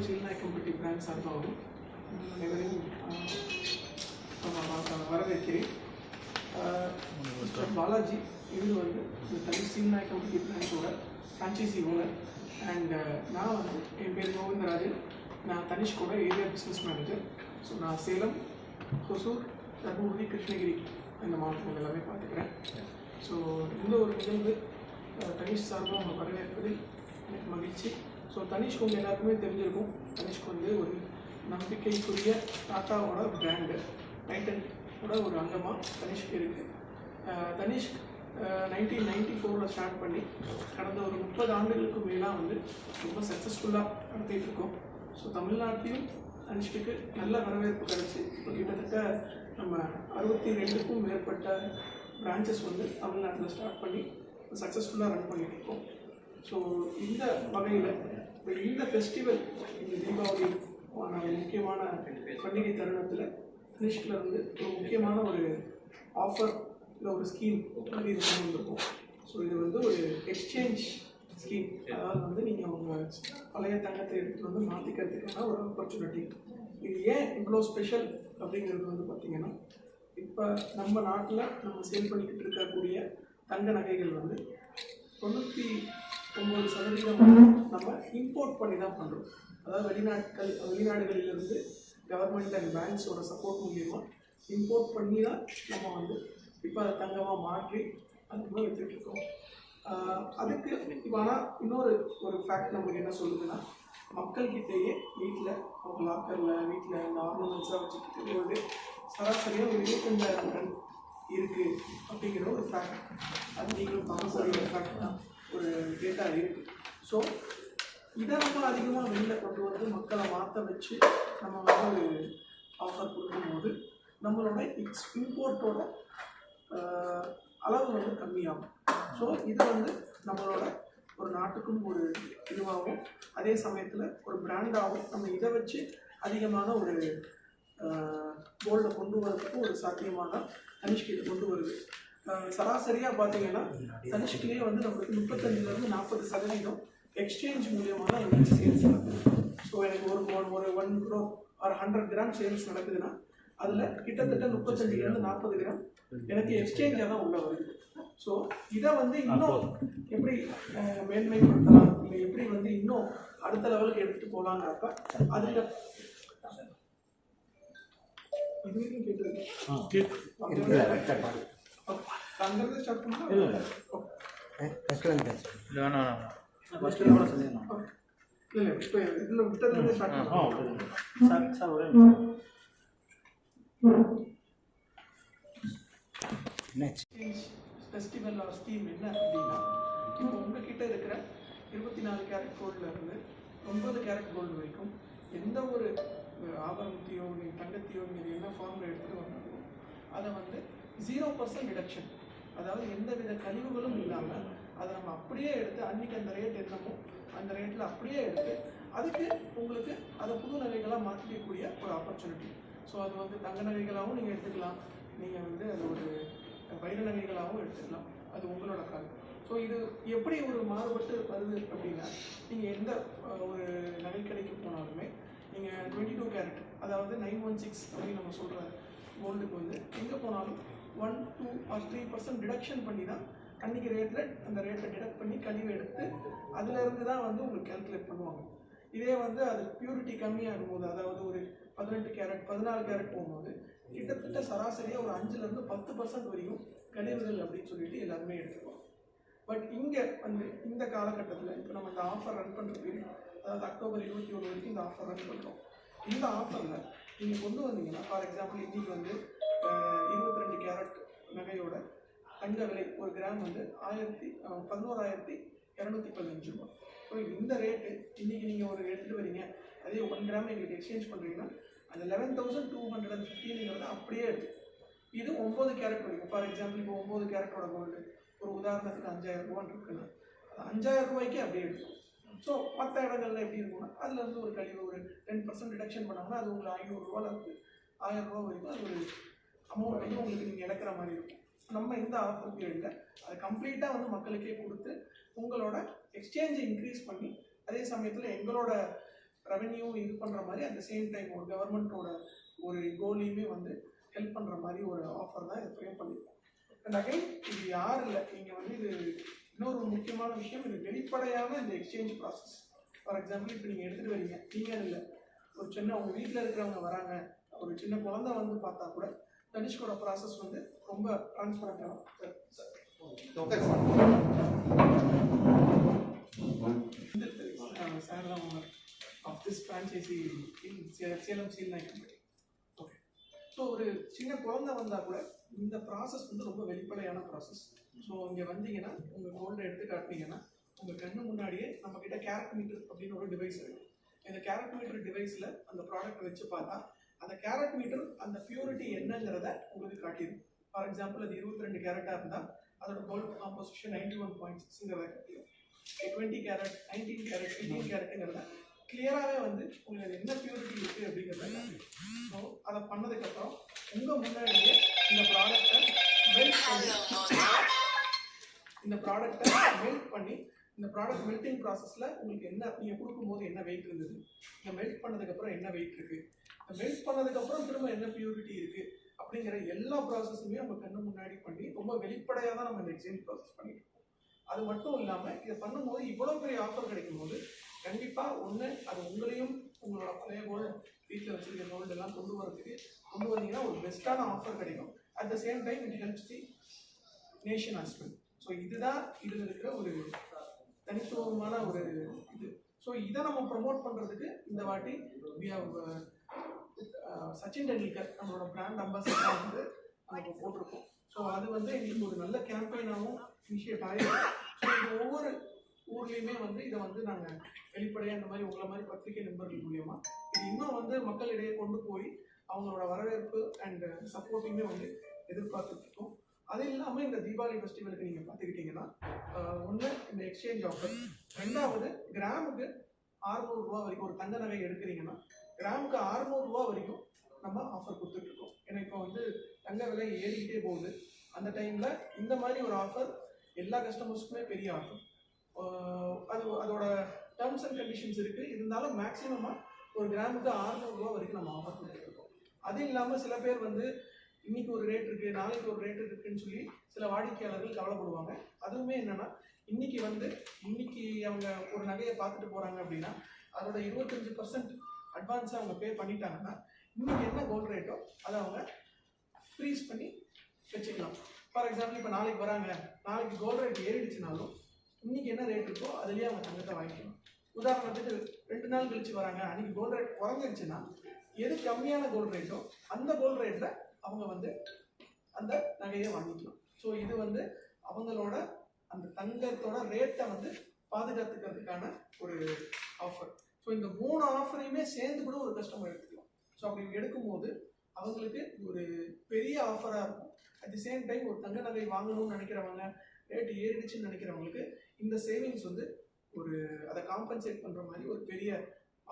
சீல்நாயக்கம்பட்டி branch சார்பாகவும் அனைவரையும் வரவேற்கிறேன். மிஸ்டர் பாலாஜி இவர் வந்து இந்த தனி சீல்நாயக்கம்பட்டி பிரான்ச்சோட ஃப்ரான்ச்சைசி ஓனர். அண்ட் நான் வந்து என் பேர் கோவிந்தராஜன். நான் தனிஷ்கோட ஏரியா பிஸ்னஸ் மேனேஜர். ஸோ நான் சேலம், ஹொசூர், தர்மபுரி, கிருஷ்ணகிரி இந்த மாவட்டங்கள் எல்லாமே பார்த்துக்கிறேன். ஸோ இந்த ஒரு நிகழ்வு தனிஷ் சார்பாக அவங்க வரவேற்பதில் எனக்கு மகிழ்ச்சி. ஸோ தனிஷ் உங்கள் எல்லாருக்குமே தெரிஞ்சிருக்கும். தனிஷ்க்கு வந்து ஒரு நம்பிக்கைக்குரிய டாட்டாவோட பிராண்டு டைட்டனோட ஒரு அங்கமாக தனிஷ்க்கு இருக்குது. தனிஷ் 1994 ஸ்டார்ட் பண்ணி கடந்த ஒரு 30 ஆண்டுகளுக்கு மேலாக வந்து ரொம்ப சக்ஸஸ்ஃபுல்லாக நடத்திட்டு இருக்கோம். ஸோ தமிழ்நாட்டிலும் தனிஷ்க்கு நல்ல வரவேற்பு கிடச்சி இப்போ கிட்டத்தட்ட நம்ம 62க்கும் மேற்பட்ட பிரான்ச்சஸ் வந்து தமிழ்நாட்டில் ஸ்டார்ட் பண்ணி சக்ஸஸ்ஃபுல்லாக ரன் பண்ணிட்டு இருக்கோம். ஸோ இந்த வகையில் இந்த ஃபெஸ்டிவல், இந்த தீபாவளி முக்கியமான பண்டிகை தருணத்தில் தனிஷ்கில் வந்து ஒரு முக்கியமான ஒரு ஆஃபர் இல்லை ஒரு ஸ்கீம் வந்து இது கொண்டு வந்திருக்கோம். ஸோ இது வந்து ஒரு எக்ஸ்சேஞ்ச் ஸ்கீம். அதாவது வந்து நீங்கள் உங்கள் பழைய தங்கத்தை எடுத்துகிட்டு வந்து மாற்றிக்கிறதுக்கான ஒரு ஆப்பர்ச்சுனிட்டி. இது ஏன் இவ்வளோ ஸ்பெஷல் அப்படிங்கிறது வந்து பார்த்திங்கன்னா, இப்போ நம்ம நாட்டில் நம்ம சேல் பண்ணிக்கிட்டு இருக்கக்கூடிய தங்க நகைகள் வந்து 99% நம்ம இம்போர்ட் பண்ணி தான் பண்ணுறோம். அதாவது வெளிநாடுகளிலிருந்து கவர்மெண்ட் அண்ட் பேங்க்ஸோட சப்போர்ட் மூலியமாக இம்போர்ட் பண்ணி தான் நம்ம வந்து இப்போ அதை தங்கமாக மாற்றி அதுக்குள்ளே விற்றுட்ருக்கோம். அதுக்கு இப்போ ஆனால் இன்னொரு ஃபேக்ட் நம்மளுக்கு என்ன சொல்லுதுன்னா, மக்கள்கிட்டேயே வீட்டில் அவங்க லாக்கரில் வீட்டில் இந்த ஆர்னமெண்ட்ஸாக வச்சுக்கிட்டு கோல்டு சராசரியாக ஒரு 25,000 டன் இருக்குது அப்படிங்கிற ஒரு ஃபேக்ட். அது நீங்களும் பார்க்கக்கூடிய ஒரு ஃபேக்ட் தான், ஒரு டேட்டா இருக்குது. ஸோ இதை நம்ம அதிகமாக வெளியில் கொண்டு வந்து மக்களை மாற்ற வச்சு நம்ம வந்து ஒரு ஆஃபர் கொடுக்கும்போது நம்மளோட இம்போர்ட்டோட அளவு வந்து கம்மியாகும். ஸோ இது வந்து நம்மளோட ஒரு நாட்டுக்கும் ஒரு இதுவாகவும் அதே சமயத்தில் ஒரு பிராண்டாகவும் நம்ம இதை வச்சு அதிகமான ஒரு கோல்டை கொண்டு வரதுக்கு ஒரு சாத்தியமான தனிஷ்க்கு இது கொண்டு வருது. சராசரியாக பார்த்தீங்கன்னா தனிஷ்கிலேயே வந்து நம்மளுக்கு 35-40% எக்ஸ்சேஞ்ச் மூலியமாக தான் எனக்கு சேல்ஸ் நடக்குது. ஸோ எனக்கு ஒரு 1 crore ஒரு 100 கிராம் சேல்ஸ் நடக்குதுன்னா அதில் கிட்டத்தட்ட 35-40 கிராம் எனக்கு எக்ஸ்சேஞ்சாக தான் உள்ள வருது. ஸோ இதை வந்து இன்னும் எப்படி மேன்மைப்படுத்தலாம், இல்லை எப்படி வந்து இன்னும் அடுத்த லெவலுக்கு எடுத்துகிட்டு போகலாங்கிறப்ப அதுக்கு இது வரைக்கும் கேட்டுருக்கு. அங்கேருந்து ஸ்டார்ட் பண்ணால் இல்லை இல்லை இப்போ இதில் விட்டதுலேருந்து ஸ்டார்ட் பண்ணலாம். ஃபெஸ்டிவல் ஆர் ஸ்கீம் என்ன அப்படின்னா, இப்போ உங்ககிட்ட இருக்கிற 24 கேரட் கோல்டில் இருந்து 9 கேரட் கோல்டு வரைக்கும் எந்த ஒரு ஆபரணத்தையோ நீங்கள் தங்கத்தையோ நீங்கள் என்ன ஃபார்மில் எடுத்துகிட்டு வந்தாலும் அதை வந்து 0% டிடக்ஷன், அதாவது எந்த வித கழிவுகளும் இல்லாமல் அதை நம்ம அப்படியே எடுத்து அன்றைக்கி அந்த ரேட் என்னமோ அந்த ரேட்டில் அப்படியே எடுத்து அதுக்கு உங்களுக்கு அதை புது நகைகளாக மாற்றிக்கக்கூடிய ஒரு ஆப்பர்ச்சுனிட்டி. ஸோ அது வந்து தங்க நகைகளாகவும் நீங்கள் எடுத்துக்கலாம், நீங்கள் வந்து அது ஒரு வைர நகைகளாகவும் எடுத்துக்கலாம், அது உங்களோட கருத்து. ஸோ இது எப்படி ஒரு மாறுபட்டு வருது அப்படின்னா, நீங்கள் எந்த ஒரு நகை கடைக்கு போனாலுமே நீங்கள் 22 கேரட் அதாவது 916 அப்படின்னு நம்ம சொல்கிற கோல்டுக்கு வந்து எங்கே போனாலும் 1, 2 or 3% டிடக்ஷன் பண்ணி தான் அன்றைக்கி ரேட்டில் அந்த ரேட்டை டிடக்ட் பண்ணி கழிவு எடுத்து அதிலேருந்து தான் வந்து உங்களுக்கு கேல்குலேட் பண்ணுவாங்க. இதே வந்து அது பியூரிட்டி கம்மியாகும் போது, அதாவது ஒரு 18 கேரட் 14 கேரட் போகும்போது கிட்டத்தட்ட சராசரியாக ஒரு 5-10% வரைக்கும் கழிவுகள் அப்படின்னு சொல்லிட்டு எல்லாருமே எடுத்துக்குவோம். பட் இங்கே வந்து இந்த காலகட்டத்தில் இப்போ நம்ம இந்த ஆஃபர் ரன் பண்ணுறது, அதாவது அக்டோபர் 21 வரைக்கும் இந்த ஆஃபர் ரன் பண்ணுறோம். இந்த ஆஃபரில் நீங்கள் கொண்டு வந்தீங்கன்னா, ஃபார் எக்ஸாம்பிள் இன்றைக்கி வந்து 22 கேரட் நகையோட தங்க விலை ஒரு கிராம் வந்து 11,215 ரூபா. ஸோ இந்த ரேட்டு இன்றைக்கி நீங்கள் ஒரு எடுத்துகிட்டு வரீங்க, அதே 1 கிராம் எங்களுக்கு எக்ஸ்சேஞ்ச் பண்ணுறீங்கன்னா அந்த 11,215 அப்படியே எடுத்து இது 9 கேரட் வரைக்கும். ஃபார் எக்ஸாம்பிள் இப்போ 9 கேரட்டோட கோல்டு ஒரு உதாரணத்துக்கு 5,000 ரூபான்னு இருக்குன்னா அது 5,000 ரூபாய்க்கு அப்படியே எடுக்கும். ஸோ மற்ற இடங்கள்ல எப்படி இருக்கும்னா அதுலேருந்து ஒரு கழிவு ஒரு 10% டிடக்ஷன் பண்ணாங்கன்னா அது உங்களுக்கு 500 ரூபாயிலேருந்து 1000 ரூபா வரைக்கும் அது ஒரு அமௌண்ட் வந்து உங்களுக்கு நீங்கள் இழக்கிற மாதிரி இருக்கும். நம்ம இந்த ஆஃபர் பீரியடில் அதை கம்ப்ளீட்டாக வந்து மக்களுக்கே கொடுத்து உங்களோட எக்ஸ்சேஞ்சை இன்க்ரீஸ் பண்ணி அதே சமயத்தில் எங்களோட ரெவென்யூ இது பண்ணுற மாதிரி அட் த சேம் டைம் ஒரு கவர்மெண்ட்டோட ஒரு கோலையுமே வந்து ஹெல்ப் பண்ணுற மாதிரி ஒரு ஆஃபர் தான் இதை ஃப்ரேம் பண்ணியிருக்கோம். அண்ட் அகைன் இது யார் இல்லை, நீங்கள் வந்து இது இன்னொரு முக்கியமான விஷயம், இது வெளிப்படையான இந்த எக்ஸ்சேஞ்ச் ப்ராசஸ். ஃபார் எக்ஸாம்பிள் இப்போ நீங்கள் எடுத்துகிட்டு வரீங்க, நீங்கள் இல்லை ஒரு சின்ன உங்கள் வீட்டில் இருக்கிறவங்க வராங்க, ஒரு சின்ன குழந்தை வந்து பார்த்தா கூட தனிஷ்கோட ப்ராசஸ் வந்து ரொம்ப ட்ரான்ஸ்பரண்டாக சார் தான் owner of this franchise in Salem சீல் நாய் கம்பெனி. ஓகே, ஸோ ஒரு சின்ன குழந்தை வந்தால் கூட இந்த ப்ராசஸ் வந்து ரொம்ப வெளிப்படையான ப்ராசஸ். ஸோ இங்கே வந்தீங்கன்னா உங்கள் கோல்டை எடுத்து காட்டினீங்கன்னா உங்கள் கண்ணு முன்னாடியே நம்மக்கிட்ட கேரட் மீட்டர் அப்படின்னு ஒரு டிவைஸ் இருக்குது. இந்த கேரட் மீட்டர் டிவைஸில் அந்த ப்ராடக்ட் வச்சு பார்த்தா அந்த கேரட் மீட்டர் அந்த பியூரிட்டி என்னங்கிறத உங்களுக்கு காட்டிடும். ஃபார் எக்ஸாம்பிள் அது 22 கேரட்டாக இருந்தால் அதோட கோல்ட் காம்போசிஷன் 91.6ங்கிறத காட்டிடும். 20 கேரட், 19 கேரட், 18 கேரட்டுங்கிறத கிளியராகவே வந்து உங்களுக்கு என்ன பியூரிட்டி இருக்குது அப்படிங்கிறத காட்டிடும். ஸோ அதை பண்ணதுக்கப்புறம் உங்கள் முன்னாடியே இந்த ப்ராடக்டை மெல்ட் பண்ணி இந்த ப்ராடக்ட் மெல்ட்டிங் ப்ராசஸில் உங்களுக்கு என்ன நீங்கள் கொடுக்கும்போது என்ன வெயிட் இருந்தது, இந்த மெல்ட் பண்ணதுக்கப்புறம் என்ன வெயிட் இருக்குது, மெல்ட் பண்ணதுக்கப்புறம் திரும்ப என்ன பியூரிட்டி இருக்குது அப்படிங்கிற எல்லா ப்ராசஸுமே நம்ம கண்ணு முன்னாடி பண்ணி ரொம்ப வெளிப்படையாக தான் நம்ம இந்த எக்ஸ்சேஞ்ச் ப்ராசஸ் பண்ணிட்டு இருக்கோம். அது மட்டும் இல்லாமல் இதை பண்ணும்போது இவ்வளோ பெரிய ஆஃபர் கிடைக்கும் போது கண்டிப்பாக ஒன்று அது உங்களையும் உங்களோட பழைய கோல்டு வீட்டில் வச்சுருக்க கோல்டு எல்லாம் கொண்டு வந்தீங்கன்னா ஒரு பெஸ்ட்டான ஆஃபர் கிடைக்கும். At the same time it helps the nation as well. So இதுதான் இதில் இருக்கிற ஒரு தனித்துவமான ஒரு இது. ஸோ இதை நம்ம ப்ரமோட் பண்ணுறதுக்கு இந்த வாட்டி we have சச்சின் டெண்டுல்கர் நம்மளோட பிராண்ட் அம்பாசிடராக வந்து நம்ம போட்டிருக்கோம். ஸோ அது வந்து எங்களுக்கு ஒரு நல்ல கேம்பெயினாகவும் இனிஷியேட் ஆகிருக்கு. ஸோ இது ஒவ்வொரு ஊர்லேயுமே வந்து இதை வந்து நாங்கள் வெளிப்படையாக இந்த மாதிரி உங்களை மாதிரி பத்திரிகை நண்பர்கள் மூலியமாக இது இன்னும் வந்து மக்களிடையே கொண்டு போய் அவங்களோட வரவேற்பு அண்ட் சப்போர்ட்டிங்குமே வந்து எதிர்பார்த்துட்ருக்கோம். அது இல்லாமல் இந்த தீபாவளி ஃபெஸ்டிவலுக்கு நீங்கள் பார்த்துக்கிட்டிங்கன்னா ஒன்று இந்த எக்ஸ்சேஞ்ச் ஆஃபர், ரெண்டாவது கிராமுக்கு 600 ரூபா வரைக்கும் ஒரு தங்க நகை எடுக்கிறீங்கன்னா கிராமுக்கு 600 ரூபா வரைக்கும் நம்ம ஆஃபர் கொடுத்துட்ருக்கோம். ஏன்னா இப்போ வந்து தங்க விலை ஏறிக்கிட்டே போகுது. அந்த டைமில் இந்த மாதிரி ஒரு ஆஃபர் எல்லா கஸ்டமர்ஸுக்குமே பெரிய ஆஃபர். அதோட டேர்ம்ஸ் அண்ட் கண்டிஷன்ஸ் இருக்குது. இருந்தாலும் மேக்ஸிமமாக ஒரு கிராமுக்கு 600 ரூபா வரைக்கும் நம்ம ஆஃபர் கொடுத்துருக்கோம். அது இல்லாமல் சில பேர் வந்து இன்னைக்கு ஒரு ரேட் இருக்குது, நாளைக்கு ஒரு ரேட் இருக்குன்னு சொல்லி சில வாடிக்கையாளர்கள் கவலைப்படுவாங்க. அதுவுமே என்னென்னா இன்னைக்கு அவங்க ஒரு நகையை பார்த்துட்டு போகிறாங்க அப்படின்னா அதோட 25% அட்வான்ஸாக அவங்க பே பண்ணிட்டாங்கன்னா இன்னைக்கு என்ன கோல்டு ரேட்டோ அதை அவங்க ஃப்ரீஸ் பண்ணி வச்சுக்கலாம். ஃபார் எக்ஸாம்பிள் இப்போ நாளைக்கு வராங்க, நாளைக்கு கோல்டு ரேட் ஏறிடுச்சுனாலும் இன்னைக்கு என்ன ரேட் இருக்கோ அதுலேயே அவங்க தங்கத்தை வாங்கிக்கலாம். உதாரணத்துக்கு 2 நாள் கழிச்சு வராங்க, அன்றைக்கி கோல்டு ரேட் குறைஞ்சிருச்சுன்னா எது கம்மியான கோல்டு ரேட்டோ அந்த கோல்டு ரேட்டில் அவங்க வந்து அந்த நகையை வாங்கிக்கலாம். ஸோ இது வந்து அவங்களோட அந்த தங்கத்தோட ரேட்டை வந்து பாதுகாத்துக்கிறதுக்கான ஒரு ஆஃபர். ஸோ இந்த 3 ஆஃபரையுமே சேர்ந்து கூட ஒரு கஸ்டமர் எடுத்துக்கலாம். ஸோ அப்படி எடுக்கும்போது அவங்களுக்கு ஒரு பெரிய ஆஃபராக இருக்கும். அட் தி சேம் டைம் ஒரு தங்க நகை வாங்கணும்னு நினைக்கிறவங்க, ரேட்டு ஏறிடுச்சுன்னு நினைக்கிறவங்களுக்கு இந்த சேவிங்ஸ் வந்து ஒரு அதை காம்பன்சேட் பண்ணுற மாதிரி ஒரு பெரிய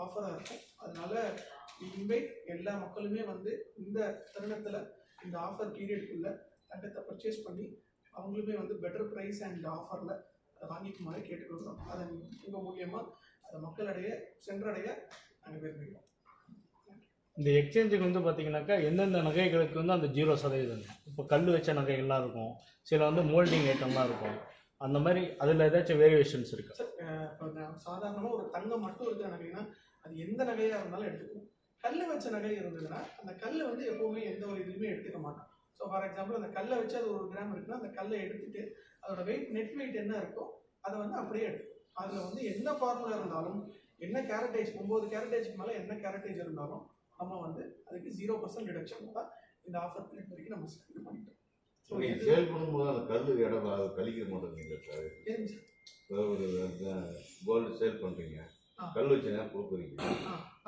ஆஃபராக இருக்கும். அதனால இன்வைட் எல்லா மக்களுமே வந்து இந்த தருணத்தில் இந்த ஆஃபர் பீரியடுக்குள்ள தங்கத்தை பர்ச்சேஸ் பண்ணி அவங்களுமே வந்து பெட்டர் ப்ரைஸ் அண்ட் ஆஃபரில் அதை வாங்கிக்குமாறு கேட்டுக்கொள்கிறோம். அதன் உங்கள் மூலியமாக அதை மக்களிடைய சென்றடைய நாங்கள் விரும்புகிறோம். இந்த எக்ஸ்சேஞ்சுக்கு வந்து பார்த்தீங்கன்னாக்கா எந்தெந்த நகைகளுக்கு வந்து அந்த 0% இப்போ கல் வச்ச நகைகள்லாம் இருக்கும், சில வந்து மோல்டிங் ஐட்டம்லாம் இருக்கும், அந்த மாதிரி அதில் ஏதாச்சும் வேரியேஷன்ஸ் இருக்குது சார்? இப்போ சாதாரணமாக ஒரு தங்கம் மட்டும் இருக்கிற நகைனா அது எந்த நகையாக இருந்தாலும் எடுத்துக்கணும். கல் வச்ச நகை இருந்ததுன்னா அந்த கல் வந்து எப்போவுமே எந்த ஒரு இதுவுமே எடுத்துக்க மாட்டோம். ஸோ ஃபார் எக்ஸாம்பிள் அந்த கல்லை வச்சு அது 1 கிராம் இருக்குன்னா அந்த கல்லை எடுத்துட்டு அதோட வெயிட் நெட் வெயிட் என்ன இருக்கோ அதை வந்து அப்படியே எடுத்துக்கும். அதில் வந்து என்ன ஃபார்முலா இருந்தாலும் என்ன கேரட்டேஜ் 9 கேரட்டேஜ்க்கு மேலே என்ன கேரட்டேஜ் இருந்தாலும் நம்ம வந்து அதுக்கு 0% டிடக்ஷன் தான் இந்த ஆஃபர் பீரியட் வரைக்கும் நம்ம இது பண்ணிட்டோம். ஸோ சேல் பண்ணும்போது அந்த கல் இடம் கழிக்க மாட்டேங்குது சார். ஒரு கோல்டு சேல் பண்ணுறீங்க, கல் வச்சு நேரம் கொடுக்குறீங்க,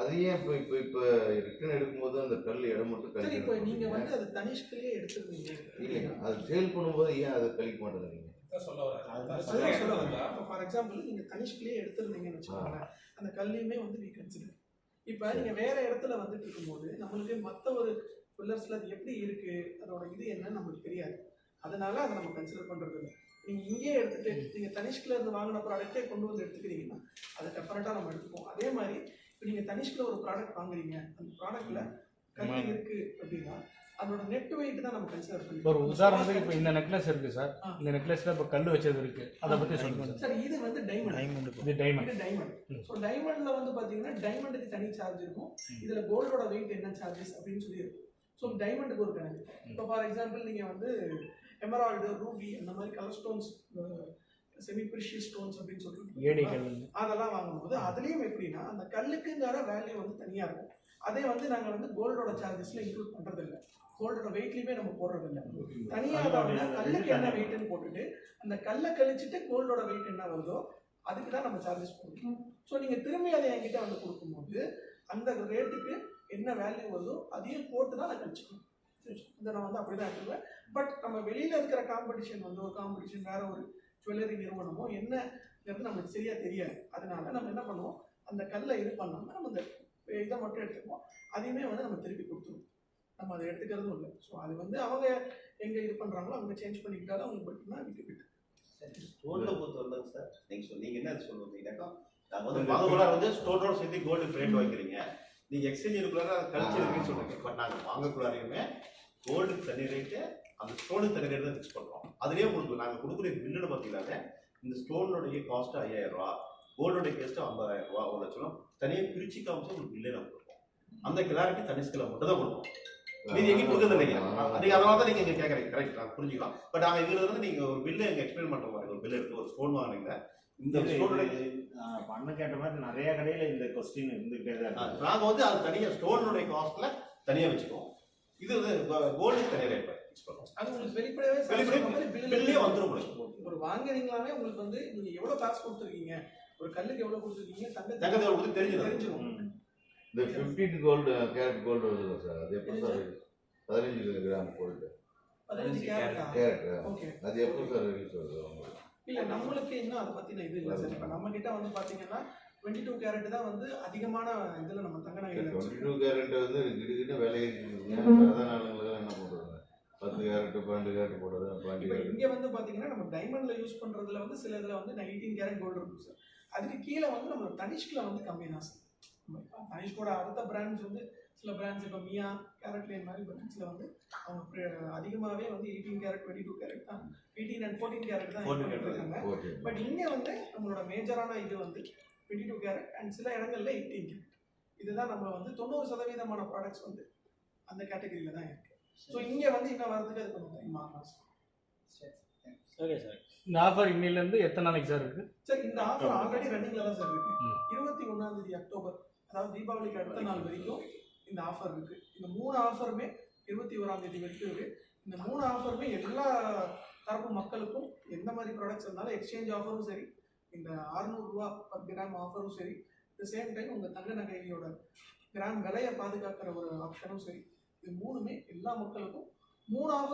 அது ஏன் இப்போ ரிட்டர்ன் எடுக்கும்போது அந்த கல் இடம் மட்டும் கழிக்க? இப்போ நீங்கள் வந்து அது தனிஷ்கலையே எடுத்துருந்தீங்க இல்லைங்க, அது சேல் பண்ணும்போது ஏன் அதை கழிக்க மாட்டேங்கிறீங்க? ஃபார் எக்ஸாம்பிள் நீங்கள் தனிஷ்கலையே எடுத்துருந்தீங்கன்னு வச்சுக்கோங்க, அந்த கல்லையுமே வந்து வி கன்சிடர். இப்போ நீங்கள் வேற இடத்துல வந்துட்டு இருக்கும்போது நம்மளுக்கு மற்ற ஒரு ஃபில்லர்ஸில் அது எப்படி இருக்குது, அதோட இது என்னன்னு நம்மளுக்கு தெரியாது. அதனால அதை நம்ம கன்சிடர் பண்ணுறது இல்லை. நீங்கள் இங்கேயே எடுத்துகிட்டு நீங்கள் தனிஷ்கில் இருந்து வாங்கின ப்ராடக்டே கொண்டு வந்து எடுத்துக்கிறீங்கன்னா அதை டெஃபரெண்ட்டாக நம்ம எடுத்துப்போம். அதே மாதிரி இப்போ இப்போ நீங்கள் தனிஷ்கில் ஒரு ப்ராடக்ட் வாங்குறீங்க, அந்த ப்ராடக்ட்ல கல் இருக்கு அப்படின்னா அதோட நெட் வெயிட் தான் நம்ம கன்சிடர் பண்ணுவோம். ஒரு உதாரணத்துக்கு இப்போ இந்த நெக்லஸ் இருக்கு சார், இந்த நெக்லஸ்ல இப்போ கல் வச்சது இருக்கு, அதை பற்றி சொல்லுங்க சார். இது வந்து டைமண்ட், இது டைமண்ட். இது டைமண்ட். ஸோ டைமண்ட்ல வந்து பார்த்தீங்கன்னா டைமண்டுக்கு தனி சார்ஜ் இருக்கும், இதுல கோல்டோட வெயிட் என்ன சார்ஜஸ் அப்படின்னு சொல்லி இருக்கும். ஸோ டைமண்டுக்கு ஒரு கணக்கு. இப்போ ஃபார் எக்ஸாம்பிள் நீங்கள் வந்து எமரால்டு, ரூபி அந்த மாதிரி colour stones, semi precious stones அப்படின்னு சொல்லிட்டு அதெல்லாம் வாங்கும்போது அதுலேயும் எப்படின்னா அந்த கல்லுக்குங்கிற வேல்யூ வந்து தனியாக இருக்கும். அதே வந்து நாங்கள் வந்து கோல்டோட சார்ஜஸ்ல இன்க்ளூட் பண்ணுறது இல்லை, கோல்டோட வெயிட்லையுமே நம்ம போடுறது இல்லை. தனியாக கல்லுக்கு என்ன வெயிட்னு போட்டுட்டு அந்த கல்லை கழிச்சுட்டு கோல்டோட வெயிட் என்ன வருதோ அதுக்கு தான் நம்ம சார்ஜஸ் போடுறோம். ஸோ நீங்கள் திரும்பி அதை என்கிட்ட வந்து கொடுக்கும்போது அந்த ரேட்டுக்கு என்ன வேல்யூ வருதோ அதையும் போட்டு தான் நான் கழிச்சுக்கணும். இதை நான் வந்து அப்படி தான் எடுத்துக்குவேன். பட் நம்ம வெளியில் இருக்கிற காம்படிஷன் வந்து ஒரு காம்படிஷன் வேற ஒரு ஜுவல்லரி நிறுவனமோ என்னங்கிறது நம்மளுக்கு சரியாக தெரியாது. அதனால நம்ம என்ன பண்ணுவோம், அந்த கல்லை இது பண்ணாமல் நம்ம இந்த இதை மட்டும் எடுத்துக்குவோம், அதையுமே வந்து நம்ம திருப்பி கொடுத்துருவோம். நம்ம அதை எடுத்துக்கிறதும் இல்லை. ஸோ அது வந்து அவங்க எங்கே இது பண்ணுறாங்களோ அவங்க சேஞ்ச் பண்ணிக்கிட்டாலும் அவங்களுக்கு மட்டும்தான் விட்டு ஸ்டோனில் பொறுத்து வந்தாங்க சார். நீங்கள் என்ன சொல்லுவீங்கன்னாக்கா நாங்கள் வந்து வாங்கக்குள்ளார வந்து ஸ்டோனோட சேர்த்து கோல்டு ரேட் வாங்கிக்கிறீங்க, நீங்கள் எக்ஸ்சேஞ்ச் இருக்குள்ளார கழிச்சு இருக்குன்னு சொல்லுங்க. பட் நாங்கள் வாங்கக்குள்ளாரையுமே கோல்டுக்கு தனி ரேட்டு, அந்த ஸ்டோனுக்கு தனி ரேட்டு தான் ஃபிக்ஸ் பண்ணுறோம். அதுலேயே உங்களுக்கு நாங்கள் கொடுக்குற பில்லுன்னு பார்த்தீங்கன்னாலே இந்த ஸ்டோனுடைய காஸ்ட்டு 5000 ரூபா, கோல்டோடைய கேஸ்ட்டு 50000 ரூபா, 1 லட்சம் தனியாக பிரிச்சு காமிச்சு உங்களுக்கு பில்லே நம்ம கொடுப்போம். அந்த கிளாரிட்டி தனிஷ்கில் மட்டும் தான் கொடுப்போம். நீங்க எங்கேயும் கொடுக்குறது இல்லைங்க. நீங்க அதனால தான் நீங்க இங்கே கேட்குறீங்க. கரெக்ட், நான் புரிஞ்சுக்கலாம். பட் நாங்கள் இதில் வந்து நீங்கள் ஒரு பில்லு எங்கள் எக்ஸ்பிளைன் பண்ணுற மாதிரி ஒரு பில் எடுத்து ஒரு ஸ்டோன் வாங்குறீங்க, இந்த ஸ்டோனுடைய பண்ண கேட்ட மாதிரி நிறைய கடையில் இந்த கொஸ்டின் இருந்துகிட்டே தான் இருக்கு. நாங்கள் வந்து அது தனியாக ஸ்டோனுடைய காஸ்ட்டில் தனியாக வச்சுக்குவோம். இது வந்து கோல்டுக்கு தனியாக ரேட் ஃபிக்ஸ் பண்ணுவோம். அது உங்களுக்கு வெளிப்படையாகவே பில்லே வந்துடும் உங்களுக்கு. ஒரு வாங்குறீங்களாவே உங்களுக்கு வந்து நீங்கள் எவ்வளோ காசு கொடுத்துருக்கீங்க, ஒரு கல்லுக்கு எவ்வளோ கொடுத்துருக்கீங்க, தங்கத்தை கொடுத்து தெரிஞ்சிடும். இந்த 15 கோல்டு கேரட் கோல்டு வருது சார், அது எப்போ சார் 15 கிராம் கோல்டு 15 கேரட்டா? ஓகே, அது எப்போ சார் ரிலீஸ் வருது உங்களுக்கு? இல்லை நம்மளுக்கு இன்னும் அதை பற்றின இது இல்லை சார். இப்போ நம்ம கிட்ட வந்து பார்த்தீங்கன்னா 22 கேரட் தான் வந்து அதிகமான இதில் நம்ம தங்க நகைகள் 22 கேரட் வந்து கிட்ட விலை இருக்குங்க. சாதாரண ஆளுங்களுக்கு என்ன பண்ணுறாங்க, 10 கேரட் 12 கேரட் போடுறது. இப்போ இங்கே வந்து பார்த்தீங்கன்னா நம்ம டைமண்டில் யூஸ் பண்ணுறதுல வந்து சில இதில் வந்து 18 கேரட் கோல்டு இருக்கும் சார். அதுக்கு கீழே வந்து நம்ம தனிஷ்கில் வந்து கம்மி தான் சார். தனிஷ்கோட அடுத்த பிராண்ட்ஸ் வந்து சில பிராண்ட்ஸ் இப்போ மியா கேரட்லேன் மாதிரி பிராண்ட்ஸில் வந்து அவங்க அதிகமாகவே வந்து 18 கேரட் 22 கேரட் தான், 18 and 14 கேரட் தான் இருக்காங்க. பட் இங்கே வந்து நம்மளோட மேஜரான இது வந்து 22 கேரட் அண்ட் சில இடங்கள்ல 18 கேரட். இதுதான் நம்ம வந்து 90% ப்ராடக்ட்ஸ் வந்து அந்த கேட்டகரியில் தான் இருக்கு. ஸோ இங்கே வந்து இன்னும் வரதுக்கு அது கொஞ்சம் டைம் ஆகும் சார். ஓகே சார், இந்த ஆஃபர் இன்னிலேருந்து எத்தனை நாளைக்கு சார் இருக்கு சார்? இந்த ஆஃபர் ஆல்ரெடி ரன்னிங்ல தான் சார் இருக்கு. 21 அக்டோபர், அதாவது தீபாவளிக்கு அடுத்த நாள் வரைக்கும் இந்த ஆஃபர் இருக்கு. இந்த 3 ஆஃபருமே 21 வரைக்கும் இருக்கு. இந்த 3 ஆஃபருமே எல்லா தரப்பு மக்களுக்கும் எந்த மாதிரி ப்ராடக்ட்ஸ் இருந்தாலும் எக்ஸ்சேஞ்ச் ஆஃபரும் சரி, இந்த 600 ரூபா பர் கிராம் ஆஃபரும் சரி, அட் சேம் டைம் உங்கள் தங்க நகையோட கிராம் விலையை பாதுகாக்கிற ஒரு ஆப்ஷனும் சரி, இது 3மே எல்லா மக்களுக்கும் 3 ஆஃபர்